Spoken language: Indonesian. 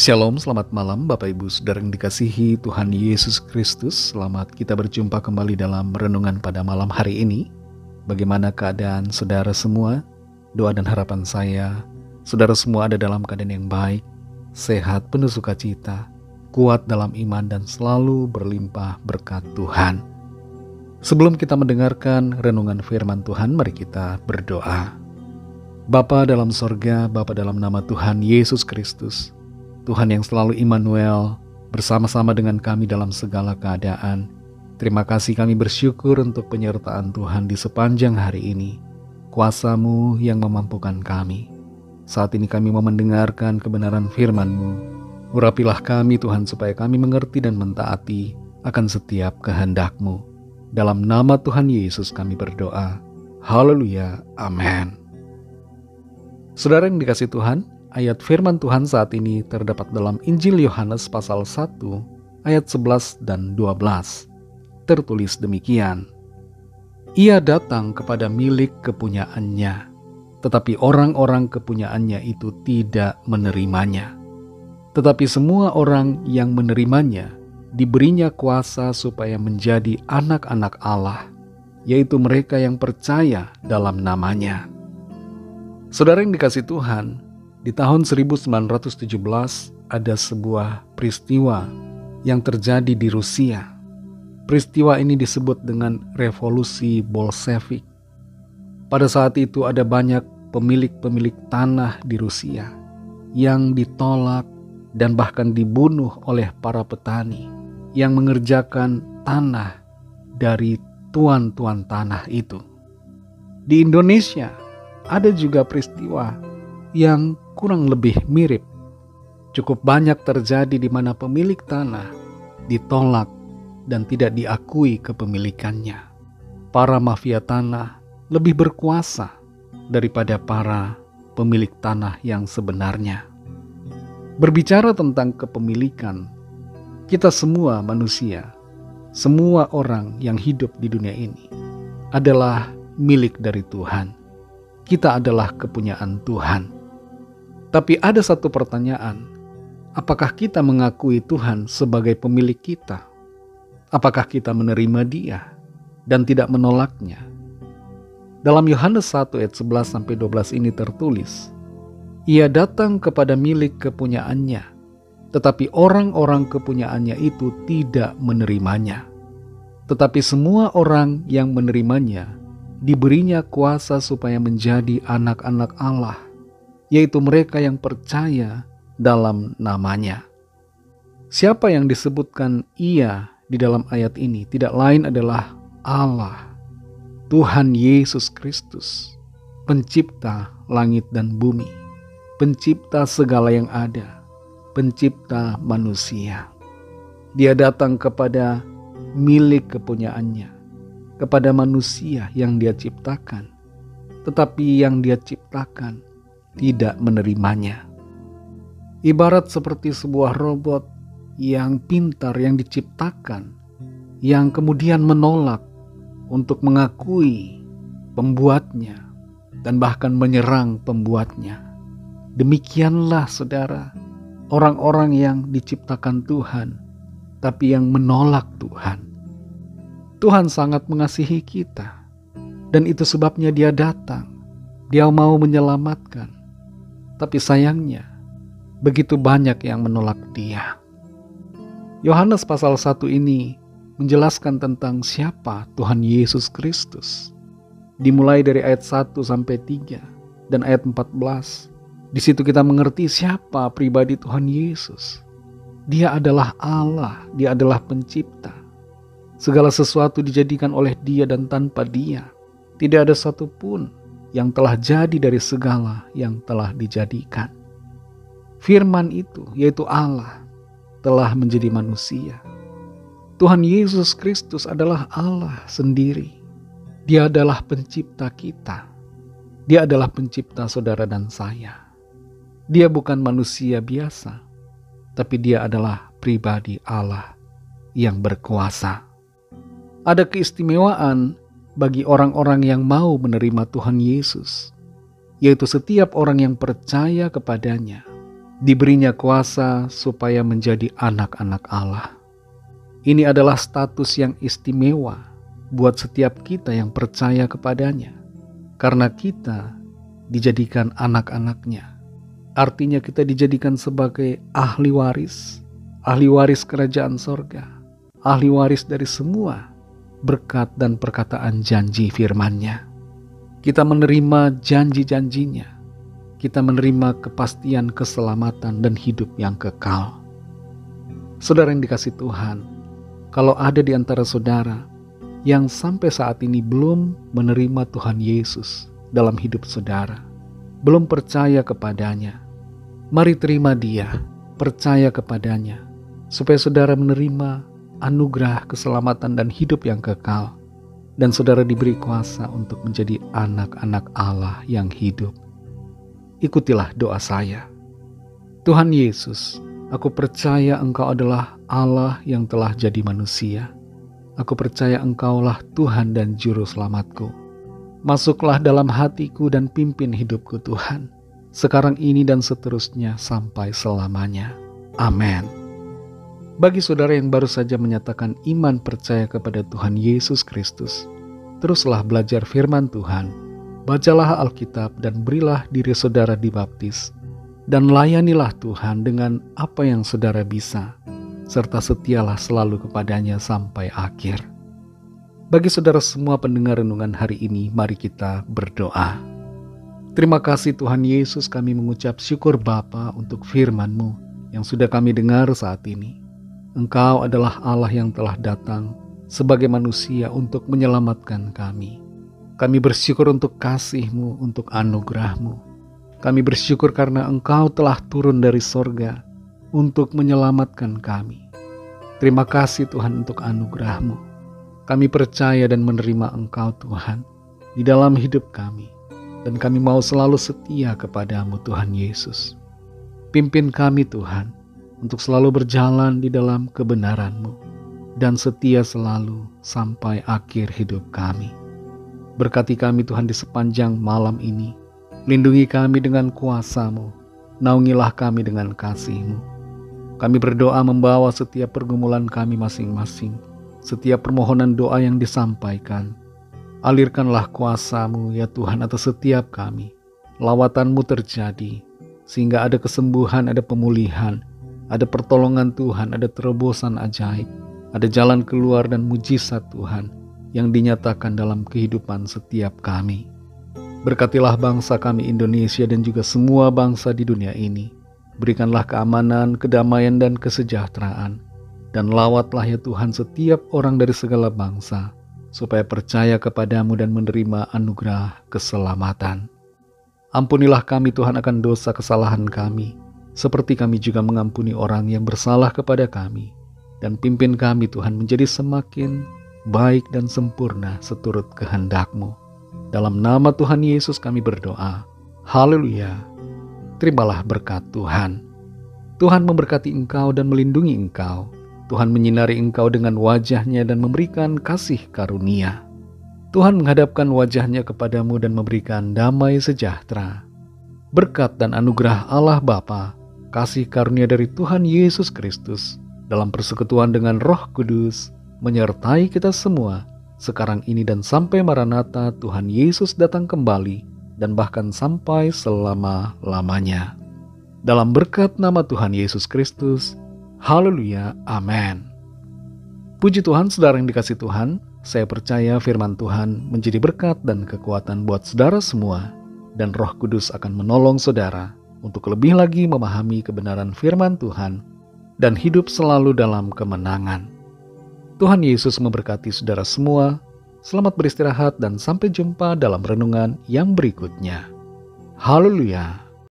Shalom, selamat malam Bapak Ibu Saudara yang dikasihi Tuhan Yesus Kristus. Selamat kita berjumpa kembali dalam renungan pada malam hari ini. Bagaimana keadaan saudara semua? Doa dan harapan saya, saudara semua ada dalam keadaan yang baik, sehat, penuh sukacita, kuat dalam iman dan selalu berlimpah berkat Tuhan. Sebelum kita mendengarkan renungan firman Tuhan, mari kita berdoa. Bapa dalam sorga, Bapa dalam nama Tuhan Yesus Kristus, Tuhan yang selalu Immanuel, bersama-sama dengan kami dalam segala keadaan. Terima kasih, kami bersyukur untuk penyertaan Tuhan di sepanjang hari ini. Kuasa-Mu yang memampukan kami. Saat ini kami mau mendengarkan kebenaran firman-Mu. Urapilah kami Tuhan supaya kami mengerti dan mentaati akan setiap kehendak-Mu. Dalam nama Tuhan Yesus kami berdoa. Haleluya, amin. Saudara yang dikasihi Tuhan, ayat firman Tuhan saat ini terdapat dalam Injil Yohanes pasal 1 ayat 11 dan 12. Tertulis demikian. Ia datang kepada milik kepunyaannya, tetapi orang-orang kepunyaannya itu tidak menerimanya. Tetapi semua orang yang menerimanya diberinya kuasa supaya menjadi anak-anak Allah, yaitu mereka yang percaya dalam namanya. Saudara yang dikasihi Tuhan, di tahun 1917 ada sebuah peristiwa yang terjadi di Rusia. Peristiwa ini disebut dengan revolusi Bolshevik. Pada saat itu ada banyak pemilik-pemilik tanah di Rusia yang ditolak dan bahkan dibunuh oleh para petani yang mengerjakan tanah dari tuan-tuan tanah itu. Di Indonesia ada juga peristiwa yang kurang lebih mirip. Cukup banyak terjadi di mana pemilik tanah ditolak dan tidak diakui kepemilikannya. Para mafia tanah lebih berkuasa daripada para pemilik tanah yang sebenarnya. Berbicara tentang kepemilikan, kita semua manusia, semua orang yang hidup di dunia ini adalah milik dari Tuhan. Kita adalah kepunyaan Tuhan. Tapi ada satu pertanyaan, apakah kita mengakui Tuhan sebagai pemilik kita? Apakah kita menerima Dia dan tidak menolaknya? Dalam Yohanes 1 ayat 11-12 ini tertulis, Ia datang kepada milik kepunyaannya, tetapi orang-orang kepunyaannya itu tidak menerimanya. Tetapi semua orang yang menerimanya diberinya kuasa supaya menjadi anak-anak Allah, yaitu mereka yang percaya dalam namanya. Siapa yang disebutkan Ia di dalam ayat ini tidak lain adalah Allah, Tuhan Yesus Kristus, pencipta langit dan bumi, pencipta segala yang ada, pencipta manusia. Dia datang kepada milik kepunyaannya, kepada manusia yang Dia ciptakan, tetapi yang Dia ciptakan tidak menerimanya. Ibarat seperti sebuah robot yang pintar yang diciptakan, yang kemudian menolak untuk mengakui pembuatnya dan bahkan menyerang pembuatnya. Demikianlah saudara, orang-orang yang diciptakan Tuhan tapi yang menolak Tuhan. Tuhan sangat mengasihi kita, dan itu sebabnya Dia datang. Dia mau menyelamatkan. Tapi sayangnya, begitu banyak yang menolak Dia. Yohanes pasal 1 ini menjelaskan tentang siapa Tuhan Yesus Kristus. Dimulai dari ayat 1-3 dan ayat 14. Di situ kita mengerti siapa pribadi Tuhan Yesus. Dia adalah Allah, Dia adalah pencipta. Segala sesuatu dijadikan oleh Dia dan tanpa Dia tidak ada satupun yang telah jadi dari segala yang telah dijadikan. Firman itu, yaitu Allah, telah menjadi manusia. Tuhan Yesus Kristus adalah Allah sendiri. Dia adalah pencipta kita. Dia adalah pencipta saudara dan saya. Dia bukan manusia biasa, tapi Dia adalah pribadi Allah yang berkuasa. Ada keistimewaan bagi orang-orang yang mau menerima Tuhan Yesus, yaitu setiap orang yang percaya kepadanya diberinya kuasa supaya menjadi anak-anak Allah. Ini adalah status yang istimewa buat setiap kita yang percaya kepadanya, karena kita dijadikan anak-anaknya. Artinya kita dijadikan sebagai ahli waris kerajaan sorga, ahli waris dari semua berkat dan perkataan janji firman-Nya. Kita menerima janji-janjinya, kita menerima kepastian keselamatan dan hidup yang kekal. Saudara yang dikasihi Tuhan, kalau ada di antara saudara yang sampai saat ini belum menerima Tuhan Yesus dalam hidup saudara, belum percaya kepadanya, mari terima Dia, percaya kepadanya, supaya saudara menerima anugerah keselamatan dan hidup yang kekal, dan saudara diberi kuasa untuk menjadi anak-anak Allah yang hidup. Ikutilah doa saya. Tuhan Yesus, aku percaya Engkau adalah Allah yang telah jadi manusia. Aku percaya Engkaulah Tuhan dan Juru Selamatku. Masuklah dalam hatiku dan pimpin hidupku Tuhan, sekarang ini dan seterusnya sampai selamanya. Amin. Bagi saudara yang baru saja menyatakan iman percaya kepada Tuhan Yesus Kristus, teruslah belajar firman Tuhan, bacalah Alkitab dan berilah diri saudara dibaptis, dan layanilah Tuhan dengan apa yang saudara bisa, serta setialah selalu kepadanya sampai akhir. Bagi saudara semua pendengar renungan hari ini, mari kita berdoa. Terima kasih Tuhan Yesus, kami mengucap syukur Bapa untuk firman-Mu yang sudah kami dengar saat ini. Engkau adalah Allah yang telah datang sebagai manusia untuk menyelamatkan kami. Kami bersyukur untuk kasih-Mu, untuk anugerah-Mu. Kami bersyukur karena Engkau telah turun dari sorga untuk menyelamatkan kami. Terima kasih Tuhan untuk anugerah-Mu. Kami percaya dan menerima Engkau Tuhan di dalam hidup kami. Dan kami mau selalu setia kepada-Mu Tuhan Yesus. Pimpin kami Tuhan untuk selalu berjalan di dalam kebenaran-Mu dan setia selalu sampai akhir hidup kami. Berkati kami Tuhan di sepanjang malam ini. Lindungi kami dengan kuasa-Mu. Naungilah kami dengan kasih-Mu. Kami berdoa membawa setiap pergumulan kami masing-masing, setiap permohonan doa yang disampaikan. Alirkanlah kuasa-Mu ya Tuhan atas setiap kami. Lawatan-Mu terjadi, sehingga ada kesembuhan, ada pemulihan, ada pertolongan Tuhan, ada terobosan ajaib, ada jalan keluar dan mujizat Tuhan yang dinyatakan dalam kehidupan setiap kami. Berkatilah bangsa kami Indonesia dan juga semua bangsa di dunia ini. Berikanlah keamanan, kedamaian dan kesejahteraan. Dan lawatlah ya Tuhan setiap orang dari segala bangsa, supaya percaya kepada-Mu dan menerima anugerah keselamatan. Ampunilah kami Tuhan akan dosa kesalahan kami, seperti kami juga mengampuni orang yang bersalah kepada kami. Dan pimpin kami Tuhan menjadi semakin baik dan sempurna seturut kehendak-Mu. Dalam nama Tuhan Yesus kami berdoa. Haleluya. Terimalah berkat Tuhan. Tuhan memberkati engkau dan melindungi engkau. Tuhan menyinari engkau dengan wajah-Nya dan memberikan kasih karunia. Tuhan menghadapkan wajah-Nya kepadamu dan memberikan damai sejahtera. Berkat dan anugerah Allah Bapa, kasih karunia dari Tuhan Yesus Kristus, dalam persekutuan dengan Roh Kudus, menyertai kita semua, sekarang ini dan sampai Maranatha Tuhan Yesus datang kembali, dan bahkan sampai selama-lamanya. Dalam berkat nama Tuhan Yesus Kristus, haleluya, amin. Puji Tuhan, saudara yang dikasihi Tuhan, saya percaya firman Tuhan menjadi berkat dan kekuatan buat saudara semua, dan Roh Kudus akan menolong saudara untuk lebih lagi memahami kebenaran firman Tuhan dan hidup selalu dalam kemenangan. Tuhan Yesus memberkati saudara semua. Selamat beristirahat dan sampai jumpa dalam renungan yang berikutnya. Haleluya.